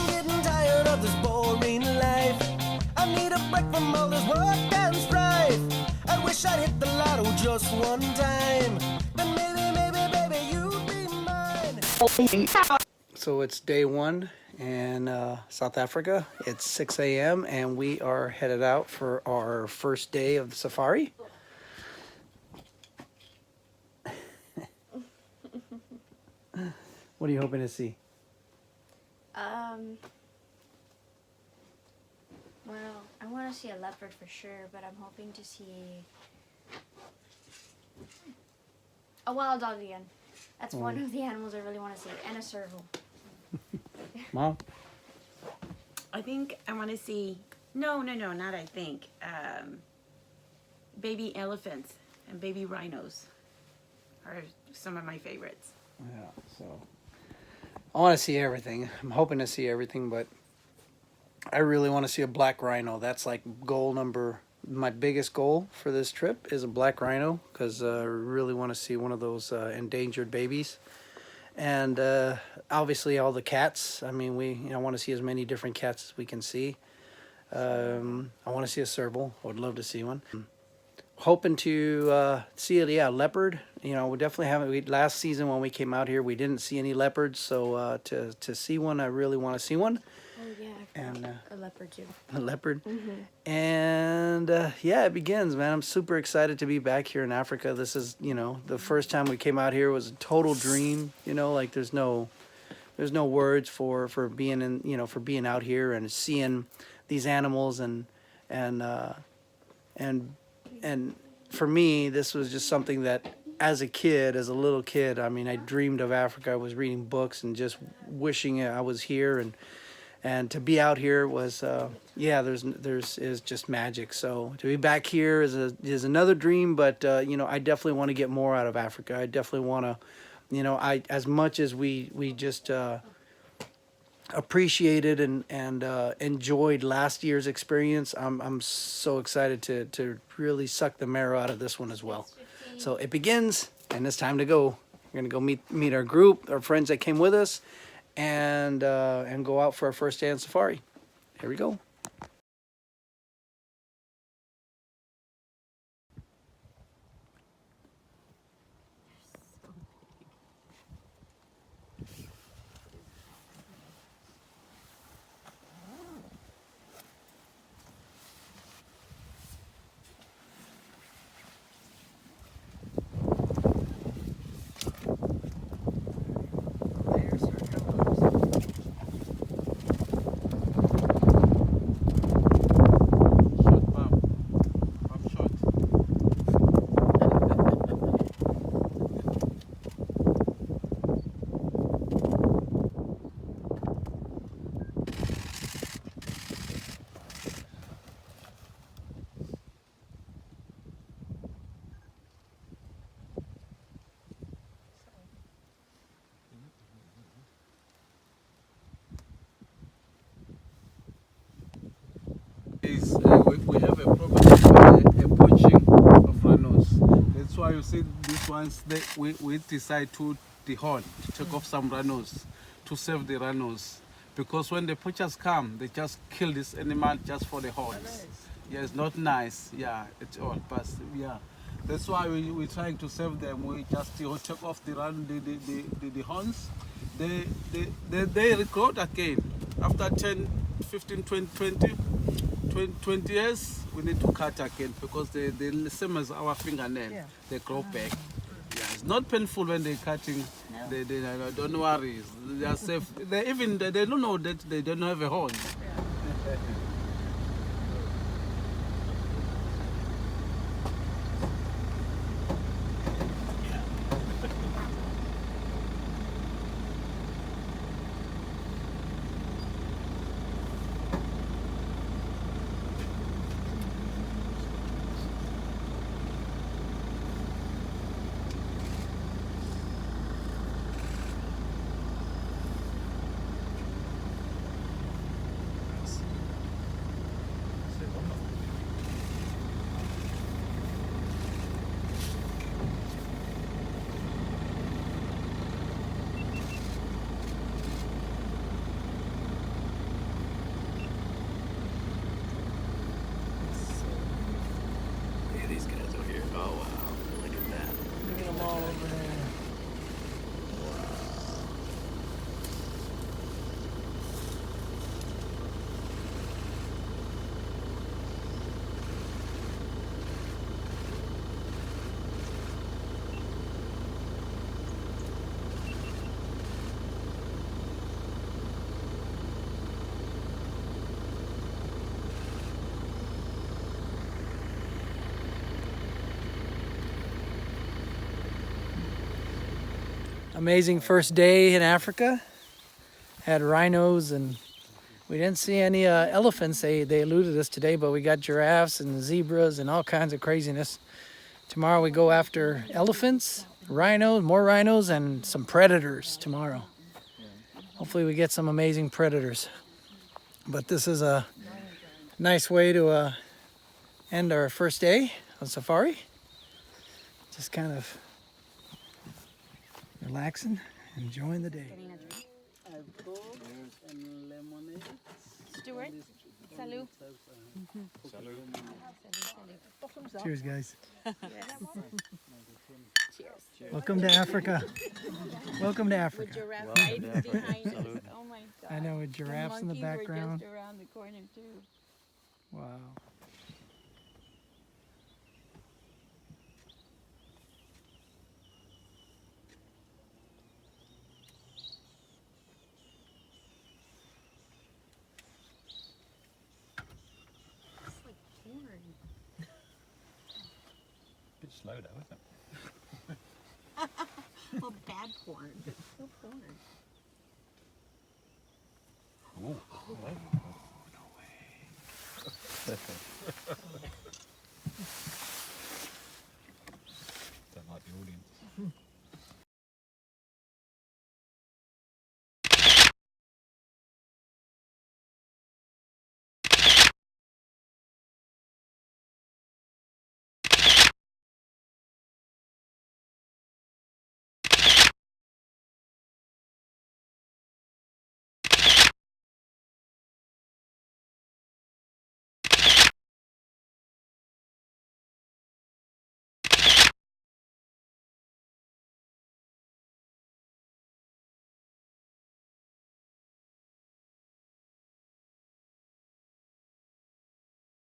getting tired of this boring life. I need a break from all this work and strife. I wish I'd hit the lotto just one time. Then maybe, baby, you'd be mine. So it's day one in South Africa. It's 6 a.m. and we are headed out for our first day of the safari. What are you hoping to see? Well, I want to see a leopard for sure, but I'm hoping to see a wild dog again. That's one of the animals I really want to see, and a serval. Mom? I think I want to see, no, not I think, baby elephants and baby rhinos are some of my favorites. Yeah, so I want to see everything. I'm hoping to see everything, but I really want to see a black rhino. That's like my biggest goal for this trip is a black rhino, because I really want to see one of those endangered babies. And obviously all the cats. I mean, I want to see as many different cats as we can see. I want to see a serval. I would love to see one. Hoping to see a leopard. We definitely haven't. Last season when we came out here, we didn't see any leopards. So to see one, I really want to see one. Oh yeah, And a leopard too. a leopard. Mm-hmm. And yeah, it begins, man. I'm super excited to be back here in Africa. This is, the first time we came out here was a total dream. Like there's no words for being in, for being out here and seeing these animals and for me, this was just something that as a little kid, I dreamed of Africa. I was reading books and just wishing I was here, and to be out here was is just magic. So to be back here is another dream, but I definitely want to get more out of Africa. I definitely want to, as much as we just appreciated and enjoyed last year's experience, I'm so excited to really suck the marrow out of this one as well. So it begins, and it's time to go. We're gonna go meet our group, our friends that came with us, and go out for our first day on safari. Here we go. We have a problem with a poaching of rhinos. That's why you see these ones, we decide to dehorn, to take off some rhinos, to save the rhinos. Because when the poachers come, they just kill this animal just for the horns. Yeah, it's not nice, yeah, at all. But yeah, that's why we're trying to save them. We just take off the horns. They regrow again. After 10, 15, 20 years, we need to cut again because they're the same as our fingernail. Yeah. They grow back. Yeah, it's not painful when they're cutting. No. They don't worry. They are safe. They don't know that they don't have a horn. Yeah. amazing first day in Africa. Had rhinos and we didn't see any elephants. They eluded us today, but we got giraffes and zebras and all kinds of craziness. Tomorrow we go after elephants, rhinos, more rhinos, and some predators tomorrow. Hopefully we get some amazing predators. But this is a nice way to end our first day on safari. Just kind of relaxing, enjoying the day. Stuart, salut. Cheers, guys. Welcome to Africa. Welcome to Africa. Giraffe right behind us. Oh my God. I know, with giraffes in the monkeys background. were just around the corner too. Wow. Bit slow though, isn't it? Well, bad porn. No porn. Ooh. Oh, no way.